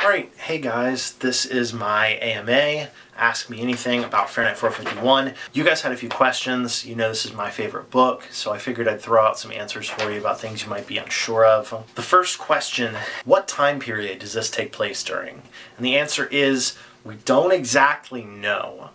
Alright, hey guys, this is my AMA. Ask me anything about Fahrenheit 451. You guys had a few questions. You know this is my favorite book, so I figured I'd throw out some answers for you about things you might be unsure of. The first question, what time period does this take place during? And the answer is, we don't exactly know.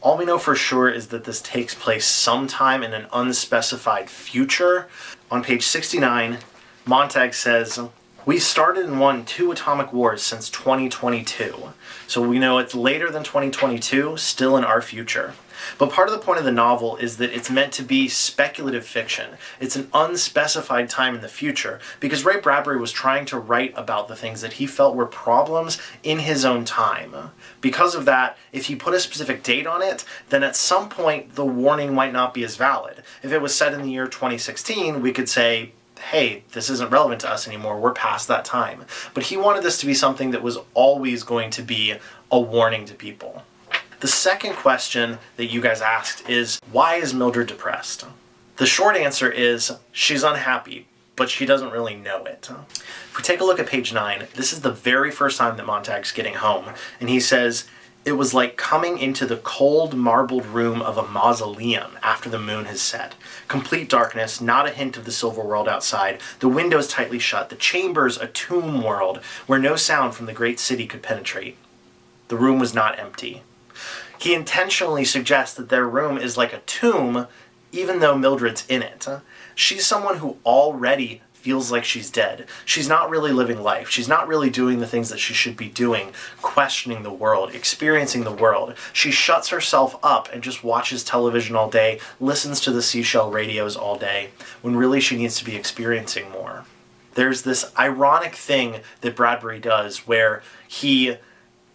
All we know for sure is that this takes place sometime in an unspecified future. On page 69, Montag says, "We started and won 2 atomic wars since 2022. So we know it's later than 2022, still in our future. But part of the point of the novel is that it's meant to be speculative fiction. It's an unspecified time in the future because Ray Bradbury was trying to write about the things that he felt were problems in his own time. Because of that, if he put a specific date on it, then at some point the warning might not be as valid. If it was set in the year 2016, we could say, hey, this isn't relevant to us anymore, we're past that time. But he wanted this to be something that was always going to be a warning to people. The second question that you guys asked is, why is Mildred depressed? The short answer is, she's unhappy, but she doesn't really know it. If we take a look at page 9, this is the very first time that Montag's getting home, and he says, "It was like coming into the cold marbled room of a mausoleum after the moon has set. Complete darkness, not a hint of the silver world outside, the windows tightly shut, the chambers a tomb world where no sound from the great city could penetrate. The room was not empty." He intentionally suggests that their room is like a tomb, even though Mildred's in it. She's someone who already feels like she's dead. She's not really living life. She's not really doing the things that she should be doing, questioning the world, experiencing the world. She shuts herself up and just watches television all day, listens to the seashell radios all day, when really she needs to be experiencing more. There's this ironic thing that Bradbury does where he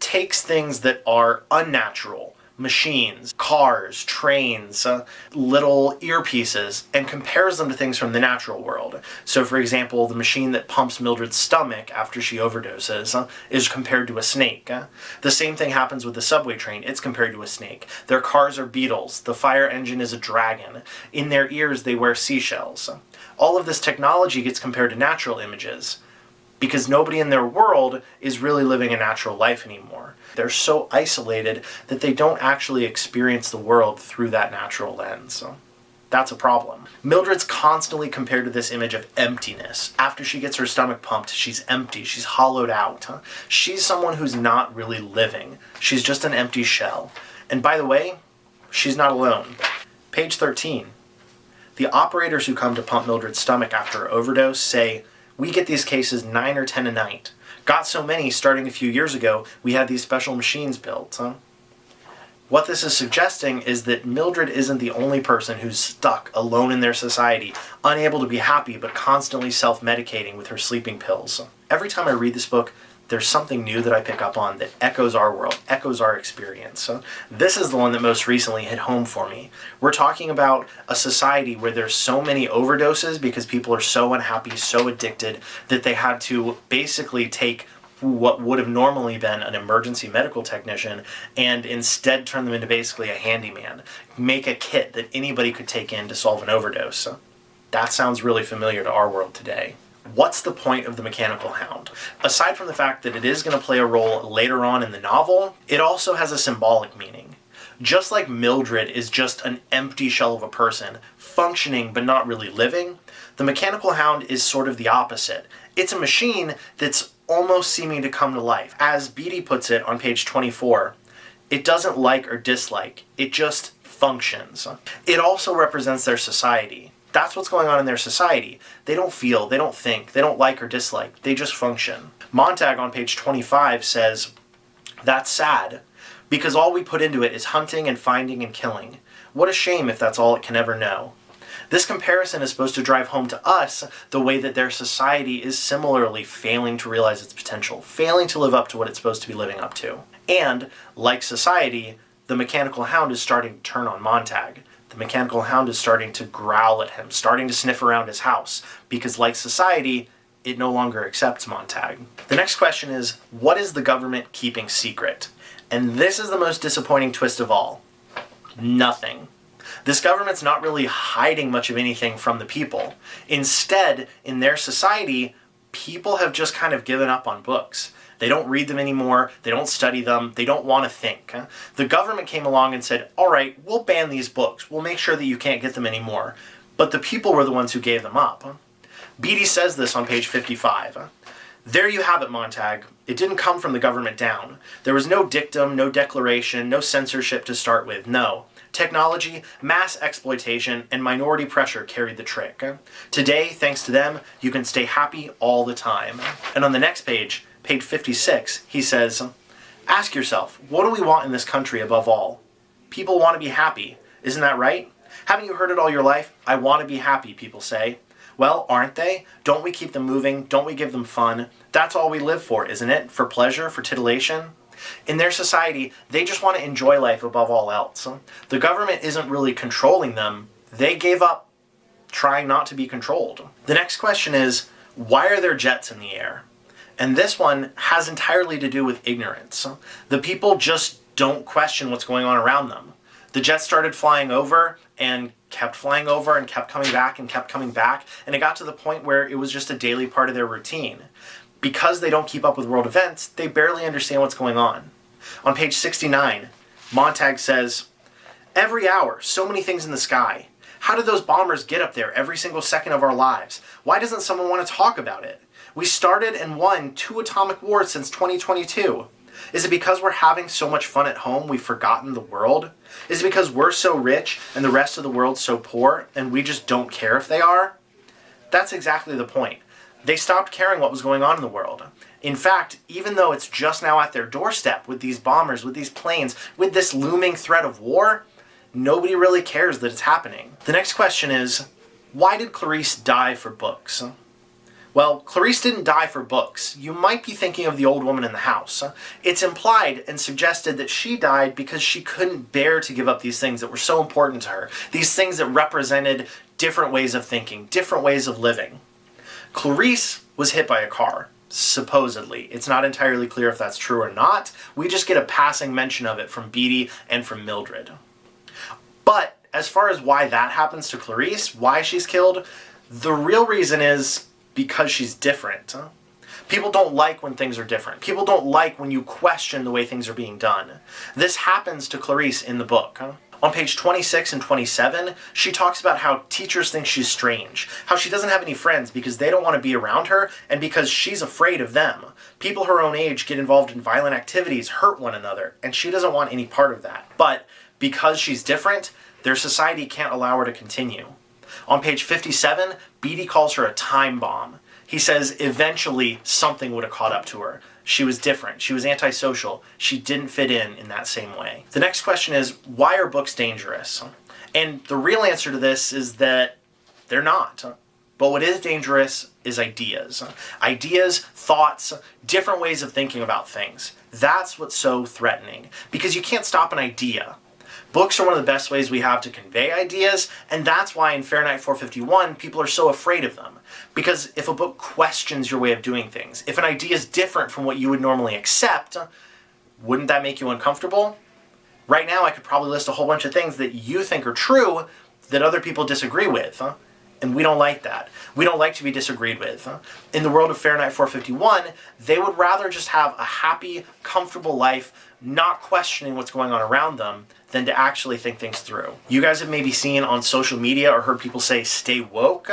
takes things that are unnatural, machines, cars, trains, little earpieces, and compares them to things from the natural world. So for example, the machine that pumps Mildred's stomach after she overdoses is compared to a snake. The same thing happens with the subway train. It's compared to a snake. Their cars are beetles. The fire engine is a dragon. In their ears they wear seashells. All of this technology gets compared to natural images, because nobody in their world is really living a natural life anymore. They're so isolated that they don't actually experience the world through that natural lens. So that's a problem. Mildred's constantly compared to this image of emptiness. After she gets her stomach pumped, she's empty, she's hollowed out. She's someone who's not really living. She's just an empty shell. And by the way, she's not alone. Page 13. The operators who come to pump Mildred's stomach after her overdose say, "We get these cases 9 or 10 a night. Got so many starting a few years ago, we had these special machines built." What this is suggesting is that Mildred isn't the only person who's stuck alone in their society, unable to be happy but constantly self-medicating with her sleeping pills. Every time I read this book, there's something new that I pick up on that echoes our world, echoes our experience. So this is the one that most recently hit home for me. We're talking about a society where there's so many overdoses because people are so unhappy, so addicted, that they had to basically take what would have normally been an emergency medical technician and instead turn them into basically a handyman. Make a kit that anybody could take in to solve an overdose. So that sounds really familiar to our world today. What's the point of the mechanical hound? Aside from the fact that it is going to play a role later on in the novel, it also has a symbolic meaning. Just like Mildred is just an empty shell of a person, functioning but not really living, the mechanical hound is sort of the opposite. It's a machine that's almost seeming to come to life. As Beatty puts it on page 24, it doesn't like or dislike, it just functions. It also represents their society. That's what's going on in their society. They don't feel, they don't think, they don't like or dislike, they just function. Montag on page 25 says, "That's sad, because all we put into it is hunting and finding and killing. What a shame if that's all it can ever know." This comparison is supposed to drive home to us the way that their society is similarly failing to realize its potential, failing to live up to what it's supposed to be living up to. And, like society, the mechanical hound is starting to turn on Montag. The mechanical hound is starting to growl at him, starting to sniff around his house, because like society, it no longer accepts Montag. The next question is, what is the government keeping secret? And this is the most disappointing twist of all. Nothing. This government's not really hiding much of anything from the people. Instead, in their society, people have just kind of given up on books. They don't read them anymore. They don't study them. They don't want to think. The government came along and said, all right, we'll ban these books. We'll make sure that you can't get them anymore. But the people were the ones who gave them up. Beatty says this on page 55. There you have it, Montag. It didn't come from the government down. There was no dictum, no declaration, no censorship to start with. No. Technology, mass exploitation, and minority pressure carried the trick. Today, thanks to them, you can stay happy all the time. And on the next page, page 56, he says, ask yourself, what do we want in this country above all? People want to be happy. Isn't that right? Haven't you heard it all your life? I want to be happy, people say. Well, aren't they? Don't we keep them moving? Don't we give them fun? That's all we live for, isn't it? For pleasure, for titillation? In their society, they just want to enjoy life above all else. The government isn't really controlling them. They gave up trying not to be controlled. The next question is, why are there jets in the air? And this one has entirely to do with ignorance. The people just don't question what's going on around them. The jets started flying over and kept flying over and kept coming back and kept coming back, and it got to the point where it was just a daily part of their routine. Because they don't keep up with world events, they barely understand what's going on. On page 69, Montag says, every hour, so many things in the sky. How did those bombers get up there every single second of our lives? Why doesn't someone want to talk about it? We started and won 2 atomic wars since 2022. Is it because we're having so much fun at home we've forgotten the world? Is it because we're so rich and the rest of the world's so poor and we just don't care if they are? That's exactly the point. They stopped caring what was going on in the world. In fact, even though it's just now at their doorstep with these bombers, with these planes, with this looming threat of war, nobody really cares that it's happening. The next question is, why did Clarisse die for books? Well, Clarisse didn't die for books. You might be thinking of the old woman in the house. It's implied and suggested that she died because she couldn't bear to give up these things that were so important to her, these things that represented different ways of thinking, different ways of living. Clarisse was hit by a car, supposedly. It's not entirely clear if that's true or not. We just get a passing mention of it from Beatty and from Mildred. But as far as why that happens to Clarisse, why she's killed, the real reason is because she's different. People don't like when things are different. People don't like when you question the way things are being done. This happens to Clarisse in the book. On page 26 and 27, she talks about how teachers think she's strange, how she doesn't have any friends because they don't want to be around her and because she's afraid of them. People her own age get involved in violent activities, hurt one another, and she doesn't want any part of that. But because she's different, their society can't allow her to continue. On page 57, Beatty calls her a time bomb. He says eventually something would have caught up to her. She was different. She was antisocial. She didn't fit in that same way. The next question is, why are books dangerous? And the real answer to this is that they're not. But what is dangerous is ideas. Ideas, thoughts, different ways of thinking about things. That's what's so threatening. Because you can't stop an idea. Books are one of the best ways we have to convey ideas, and that's why in Fahrenheit 451, people are so afraid of them. Because if a book questions your way of doing things, if an idea is different from what you would normally accept, wouldn't that make you uncomfortable? Right now, I could probably list a whole bunch of things that you think are true that other people disagree with, and we don't like that. We don't like to be disagreed with. In the world of Fahrenheit 451, they would rather just have a happy, comfortable life, not questioning what's going on around them, than to actually think things through. You guys have maybe seen on social media or heard people say, stay woke.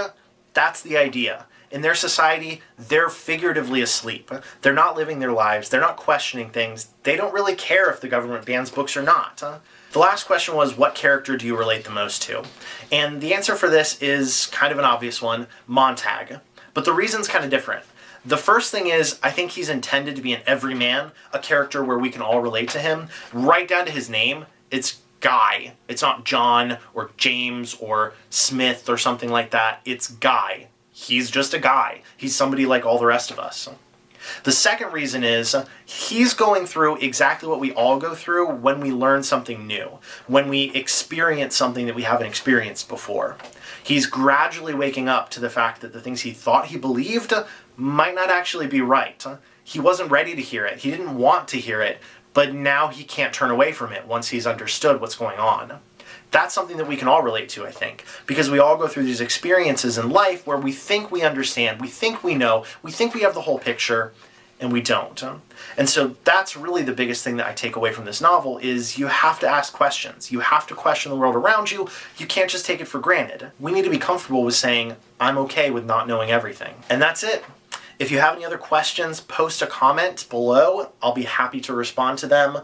That's the idea. In their society, they're figuratively asleep. They're not living their lives. They're not questioning things. They don't really care if the government bans books or not. The last question was, what character do you relate the most to? And the answer for this is kind of an obvious one, Montag. But the reason's kind of different. The first thing is, I think he's intended to be an everyman, a character where we can all relate to him, right down to his name. It's Guy. It's not John or James or Smith or something like that. It's Guy. He's just a guy. He's somebody like all the rest of us. The second reason is he's going through exactly what we all go through when we learn something new, when we experience something that we haven't experienced before. He's gradually waking up to the fact that the things he thought he believed might not actually be right. He wasn't ready to hear it. He didn't want to hear it. But now he can't turn away from it once he's understood what's going on. That's something that we can all relate to, I think, because we all go through these experiences in life where we think we understand, we think we know, we think we have the whole picture, and we don't. And so that's really the biggest thing that I take away from this novel is you have to ask questions. You have to question the world around you. You can't just take it for granted. We need to be comfortable with saying, I'm okay with not knowing everything. And that's it. If you have any other questions, post a comment below. I'll be happy to respond to them.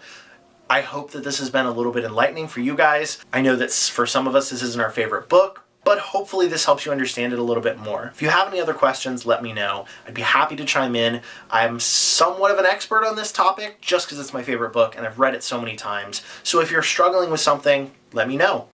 I hope that this has been a little bit enlightening for you guys. I know that for some of us, this isn't our favorite book, but hopefully this helps you understand it a little bit more. If you have any other questions, let me know. I'd be happy to chime in. I'm somewhat of an expert on this topic just because it's my favorite book and I've read it so many times. So if you're struggling with something, let me know.